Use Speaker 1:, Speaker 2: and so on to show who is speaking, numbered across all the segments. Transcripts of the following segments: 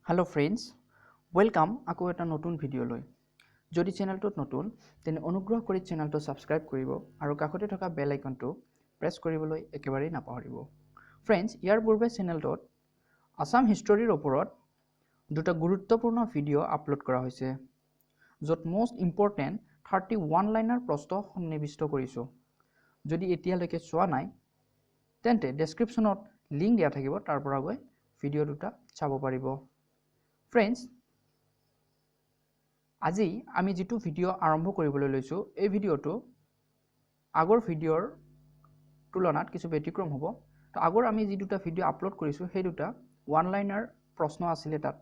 Speaker 1: Hello friends, welcome আকৌ এটা নতুন ভিডিও লৈ। যদি চেনেলটোত নতুন তেনে অনুগ্ৰহ কৰি চেনেলটো সাবস্ক্ৰাইব কৰিব আৰু কাষতে থকা বেল আইকনটো প্ৰেছ কৰিবলৈ একেবাৰে নাপাহৰিব। ফ্ৰেন্ডছ, ইয়াৰ পূৰ্বে চেনেলটোত আসাম হিষ্টৰীৰ ওপৰত দুটা গুৰুত্বপূৰ্ণ ভিডিও আপলোড কৰা হৈছে, য'ত মোষ্ট ইম্পৰ্টেন্ট 31 লাইনাৰ প্ৰশ্ন সন্নিবিষ্ট কৰিছোঁ। যদি এতিয়ালৈকে চোৱা নাই তেন্তে ডেসক্ৰিপশ্যনত লিংক দিয়া থাকিব, তাৰ পৰা গৈ ভিডিও দুটা চাব পাৰিব। ফ্ৰেন্ডছ, আজি আমি যেটো ভিডিও আৰম্ভ কৰিবলৈ লৈছো এই ভিডিওটো আগৰ ভিডিওৰ তুলনাত কিছু ব্যতিক্ৰম হ'ব। তো আগৰ আমি যে দুটা ভিডিও আপলোড কৰিছো সেই দুটা ওয়ান লাইনাৰ প্ৰশ্ন আছিল তাত,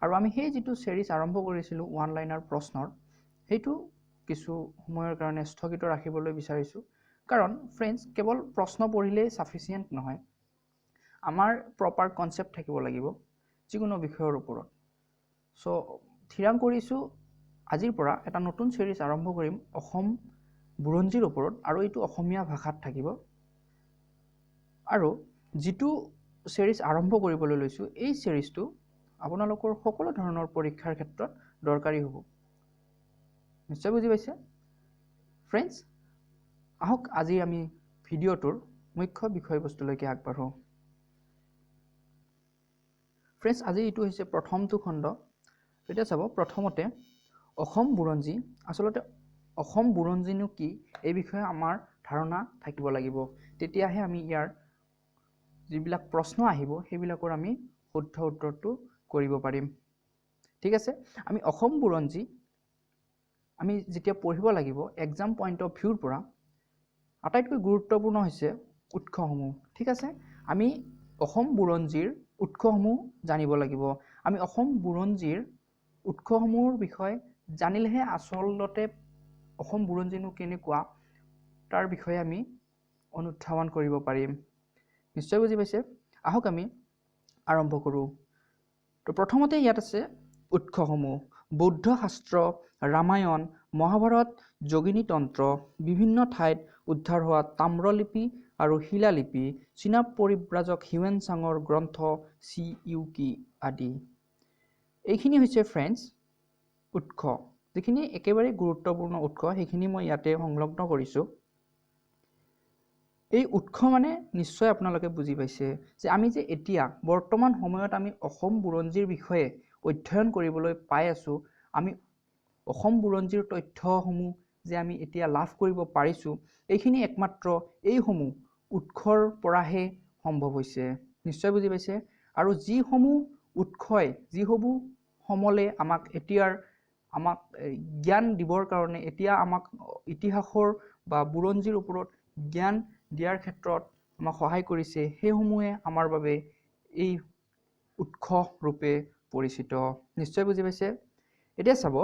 Speaker 1: আৰু আমি সেই যেটো সিৰিজ আৰম্ভ কৰিছিলো ওয়ান লাইনাৰ প্ৰশ্নৰ হেতু কিছু সময়ৰ কাৰণে স্থগিত ৰাখিবলৈ বিচাৰিছো। কাৰণ ফ্ৰেন্ডছ, কেৱল প্ৰশ্ন পঢ়িলে সাফিসিয়েন্ট নহয়, আমাৰ প্ৰপাৰ কনসেপ্ট থাকিব লাগিব যিকোনো বিষয়ৰ ওপৰত। সো থিৰাং কৰিছো আজিৰ পৰা এটা নতুন সিৰিজ আৰম্ভ কৰিম অসম বুৰঞ্জীৰ ওপৰত, আৰু এইটো অসমীয়া ভাষাত থাকিব। আৰু যেটো সিৰিজ আৰম্ভ কৰিবলৈ লৈছো এই সিৰিজটো আপোনালোকৰ সকলো ধৰণৰ পৰীক্ষাৰ ক্ষেত্ৰত দৰকাৰী হ'ব। নিশ্চয় বুজি পাইছে ফ্ৰেন্ডছ? আহক আজি আমি ভিডিওটোৰ মুখ্য বিষয়বস্তুলৈকে আগবাঢ়ো। ফ্ৰেন্ডছ, আজি এইটো হৈছে প্ৰথমটো খণ্ড। এতিয়া চাব, প্ৰথমতে অসম বুৰঞ্জী, আসলতে অসম বুৰঞ্জীনো কি এই বিষয়ে আমাৰ ধাৰণা থাকিব লাগিব, তেতিয়াহে আমি ইয়াৰ যিবিলাক প্ৰশ্ন আহিব সেইবিলাকৰ আমি শুদ্ধ উত্তৰটো কৰিব পাৰিম। ঠিক আছে, আমি অসম বুৰঞ্জী আমি যেতিয়া পঢ়িব লাগিব এক্সাম পইণ্ট অফ ভিউৰ পৰা আটাইতকৈ গুৰুত্বপূৰ্ণ হৈছে উৎসসমূহ। ঠিক আছে, আমি অসম বুৰঞ্জীৰ উৎসসমূহ জানিব লাগিব। আমি অসম বুৰঞ্জীৰ উৎসসমূহৰ বিষয়ে জানিলেহে আসলতে অসম বুৰঞ্জীনো কেনেকুৱা তাৰ বিষয়ে আমি অনুধাৱন কৰিব পাৰিম। নিশ্চয় বুজি পাইছে? আহক আমি আৰম্ভ কৰোঁ। তো প্ৰথমতে ইয়াত আছে উৎসসমূহ। বৌদ্ধ শাস্ত্ৰ, ৰামায়ণ, মহাভাৰত, যোগিনী তন্ত্ৰ, বিভিন্ন ঠাইত উদ্ধাৰ হোৱা তাম্ৰলিপি আৰু শিলালিপি, চীনা পৰিব্ৰাজক হিউৱেন চাঙৰ গ্ৰন্থ চি ইউ কি আদি। এইখিনি হৈছে ফ্ৰেন্ডছ উৎস, যিখিনি একেবাৰে গুৰুত্বপূৰ্ণ উৎস সেইখিনি মই ইয়াতে সংলগ্ন কৰিছোঁ। এই উৎস মানে নিশ্চয় আপোনালোকে বুজি পাইছে যে আমি যে এতিয়া বৰ্তমান সময়ত আমি অসম বুৰঞ্জীৰ বিষয়ে অধ্যয়ন কৰিবলৈ পাই আছো, আমি অসম বুৰঞ্জীৰ তথ্যসমূহ যে আমি এতিয়া লাভ কৰিব পাৰিছো, এইখিনি একমাত্ৰ এইসমূহ উৎসৰ পৰাহে সম্ভৱ হৈছে। নিশ্চয় বুজি পাইছে? আৰু যিসমূহ উৎসই যিসমূহ সমলে আমাক জ্ঞান দিবৰ কাৰণে এতিয়া আমাক ইতিহাসৰ বা বুৰঞ্জীৰ ওপৰত জ্ঞান দিয়াৰ ক্ষেত্ৰত আমাক সহায় কৰিছে, সেইসমূহে আমাৰ বাবে এই উৎস ৰূপে পৰিচিত। নিশ্চয় বুজি পাইছে? এতিয়া চাব,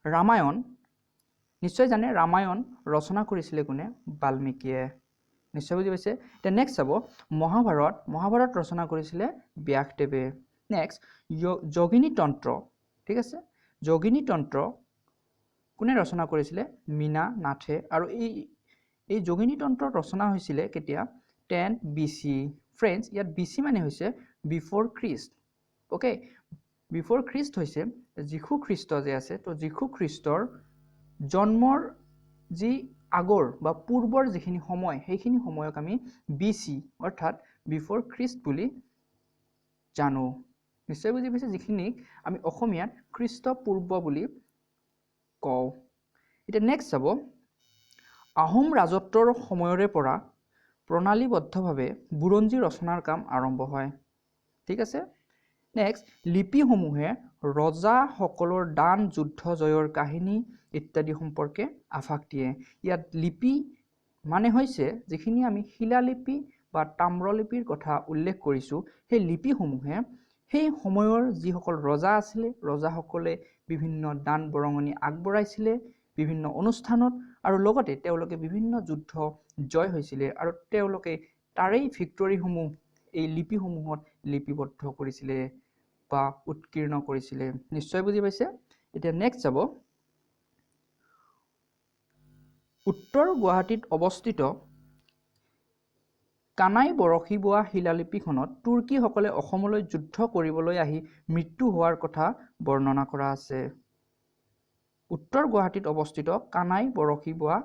Speaker 1: ৰামায়ণ নিশ্চয় জানে, ৰামায়ণ ৰচনা কৰিছিলে কোনে? বাল্মীকিয়ে। নিশ্চয় বুজি পাইছে? এতিয়া নেক্সট চাব, মহাভাৰত ৰচনা কৰিছিলে ব্যাসদেৱে। নেক্সট যোগিনী তন্ত্ৰ। ঠিক আছে, যোগিনী তন্ত্ৰ কোনে ৰচনা কৰিছিলে? মীনা নাথে। আৰু এই যোগিনী তন্ত্ৰ ৰচনা হৈছিলে কেতিয়া? 10 BC। ফ্ৰেন্ডছ, ইয়াত BC মানে হৈছে বিফৰ খ্ৰীষ্ট। ওকে, বিফৰ খ্ৰীষ্ট হৈছে যীশু খ্ৰীষ্ট যে আছে, তো যীশু খ্ৰীষ্টৰ জন্মৰ যি আগৰ বা পূৰ্বৰ যিখিনি সময় সেইখিনি সময়ক আমি BC অৰ্থাৎ বিফৰ খ্ৰীষ্ট বুলি জানো। নিশ্চয় বুজি পাইছে? যিখিনিক আমি অসমীয়াত খ্ৰীষ্টপূৰ্ব বুলি কওঁ। এতিয়া নেক্সট চাব, আহোম ৰাজত্বৰ সময়ৰে পৰা প্ৰণালীবদ্ধভাৱে বুৰঞ্জী ৰচনাৰ কাম আৰম্ভ হয়। ঠিক আছে, নেক্সট লিপিসমূহে ৰজাসকলৰ দান, যুদ্ধ জয়ৰ কাহিনী ইত্যাদি সম্পৰ্কে আভাস দিয়ে। ইয়াত লিপি মানে হৈছে যিখিনি আমি শিলালিপি বা তাম্ৰলিপিৰ কথা উল্লেখ কৰিছোঁ, সেই লিপিসমূহে সেই সময়ৰ যিসকল ৰজা আছিলে, ৰজাসকলে বিভিন্ন দান বৰঙণি আগবঢ়াইছিলে বিভিন্ন অনুষ্ঠানত, আৰু লগতে তেওঁলোকে বিভিন্ন যুদ্ধ জয় হৈছিলে, আৰু তেওঁলোকে তাৰেই ভিক্টৰীসমূহ এই লিপিসমূহত লিপিবদ্ধ কৰিছিলে বা উৎকীৰ্ণ কৰিছিলে। নিশ্চয় বুজি পাইছে? এতিয়া নেক্সট যাব, উত্তৰ গুৱাহাটীত অৱস্থিত কানাই বৰশী বোৱা শিলালিপিখনত তুৰ্কীসকলে অসমলৈ যুদ্ধ কৰিবলৈ আহি মৃত্যু হোৱাৰ কথা বৰ্ণনা কৰা আছে। উত্তৰ গুৱাহাটীত অৱস্থিত কানাই বৰশী বোৱা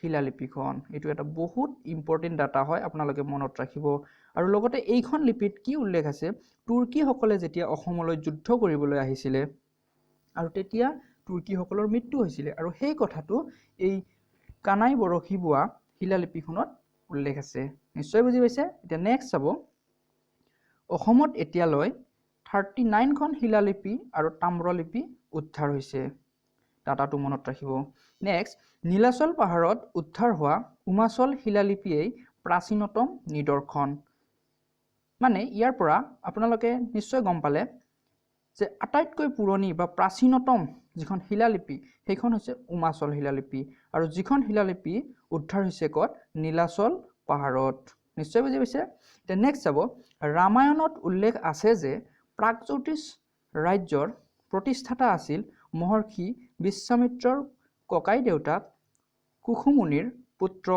Speaker 1: শিলালিপিখন এইটো এটা বহুত ইম্পৰ্টেণ্ট ডাটা হয়, আপোনালোকে মনত ৰাখিব। আৰু লগতে এইখন লিপিত কি উল্লেখ আছে, তুৰ্কীসকলে যেতিয়া অসমলৈ যুদ্ধ কৰিবলৈ আহিছিলে আৰু তেতিয়া তুৰ্কীসকলৰ মৃত্যু হৈছিলে, আৰু সেই কথাটো এই কানাই বৰশী বোৱা শিলালিপিখনত উল্লেখ আছে। নিশ্চয় বুজি পাইছে। এতিয়া নেক্সট চাব, অসমত এতিয়ালৈ 39খন শিলালিপি আৰু তাম্ৰলিপি উদ্ধাৰ হৈছে। ডাটাটো মনত ৰাখিব। নেক্সট, নীলাচল পাহাৰত উদ্ধাৰ হোৱা উমাচল শিলালিপিয়েই প্ৰাচীনতম নিদৰ্শন। মানে ইয়াৰ পৰা আপোনালোকে নিশ্চয় গম পালে যে আটাইতকৈ পুৰণি বা প্ৰাচীনতম যিখন শিলালিপি সেইখন হৈছে উমাচল শিলালিপি, আৰু যিখন শিলালিপি উদ্ধাৰ হৈছে ক'ত, নীলাচল পাহাৰত। নিশ্চয় বুজি পাইছে। এতিয়া নেক্সট চাব, ৰামায়ণত উল্লেখ আছে যে প্ৰাগজ্যোতিষ ৰাজ্যৰ প্ৰতিষ্ঠাতা আছিল মহৰ্ষি বিশ্বামিত্ৰৰ ককাই দেউতাক কুসুমুনিৰ পুত্ৰ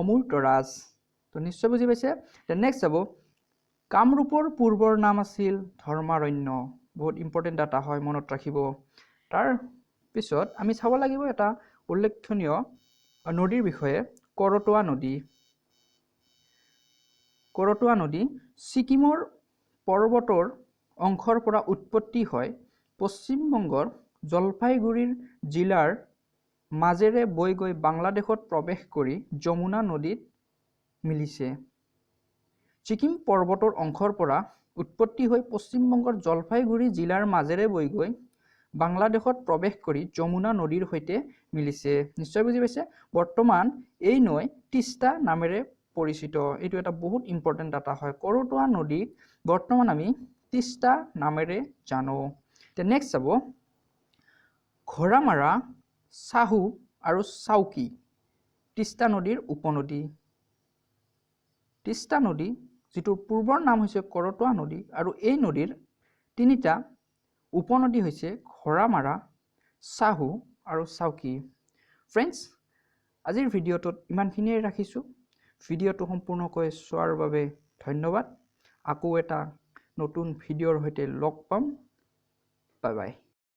Speaker 1: অমূৰ্তৰাজ। তো নিশ্চয় বুজি পাইছে। এতিয়া নেক্সট চাব, কামৰূপৰ পূৰ্বৰ নাম আছিল ধৰ্মাৰণ্য। বহুত ইম্পৰ্টেণ্ট ডাটা হয়, মনত ৰাখিব। তাৰ পিছত আমি চাব লাগিব এটা উল্লেখনীয় নদীৰ বিষয়ে, কৰতোৱা নদী। কৰতোৱা নদী ছিকিমৰ পৰ্বতৰ অংশৰ পৰা উৎপত্তি হয় পশ্চিমবংগৰ জলপাইগুৰিৰ জিলাৰ মাজেৰে বৈ গৈ বাংলাদেশত প্ৰৱেশ কৰি যমুনা নদীত মিলিছে। ছিকিম পৰ্বতৰ অংশৰ পৰা উৎপত্তি হৈ পশ্চিমবংগৰ জলপাইগুৰি জিলাৰ মাজেৰে বৈ গৈ বাংলাদেশত প্ৰৱেশ কৰি যমুনা নদীৰ সৈতে মিলিছে। নিশ্চয় বুজি পাইছে। বৰ্তমান এই নৈ তিষ্টা নামেৰে পৰিচিত। এইটো এটা বহুত ইম্পৰ্টেণ্ট ডাটা হয়। কৰতোৱা নদীক বৰ্তমান আমি তিষ্টা নামেৰে জানো। এতিয়া নেক্সট চাব, ঘোঁৰামাৰা, চাহু আৰু চাউকি তিষ্টা নদীৰ উপনদী। তিষ্টা নদী যিটোৰ পূৰ্বৰ নাম হৈছে কৰতোৱা নদী, আৰু এই নদীৰ তিনিটা উপনদী হৈছে ঘোঁৰামাৰা, চাহু আৰু চাউকি। ফ্ৰেণ্ডছ, আজিৰ ভিডিঅ'টোত ইমানখিনিয়ে ৰাখিছোঁ। ভিডিঅ'টো সম্পূৰ্ণকৈ চোৱাৰ বাবে ধন্যবাদ। আকৌ এটা নতুন ভিডিঅ'ৰ সৈতে লগ পাম। Bye bye.